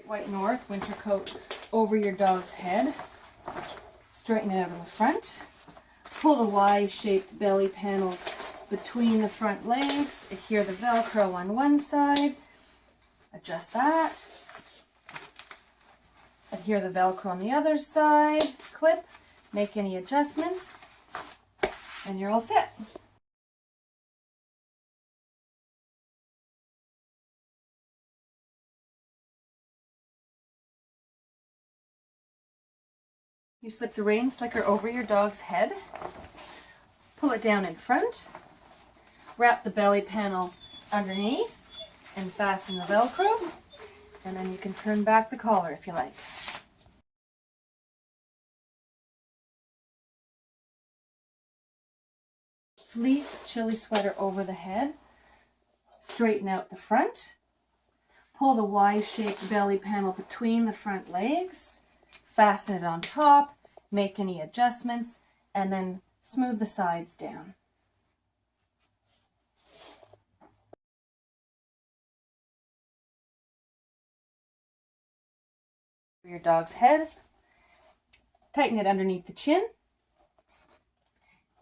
White North winter coat over your dog's head. Straighten it out in the front. Pull the Y-shaped belly panels between the front legs. Adhere the Velcro on one side. Adjust that. Adhere the Velcro on the other side. Clip. Make any adjustments. And you're all set. You slip the rein slicker over your dog's head, pull it down in front, wrap the belly panel underneath, and fasten the Velcro, and then you can turn back the collar if you like. Fleece chili sweater over the head, straighten out the front, pull the Y-shaped belly panel between the front legs, fasten it on top, make any adjustments, and then smooth the sides down. For your dog's head, tighten it underneath the chin,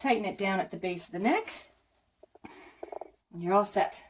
tighten it down at the base of the neck, and you're all set.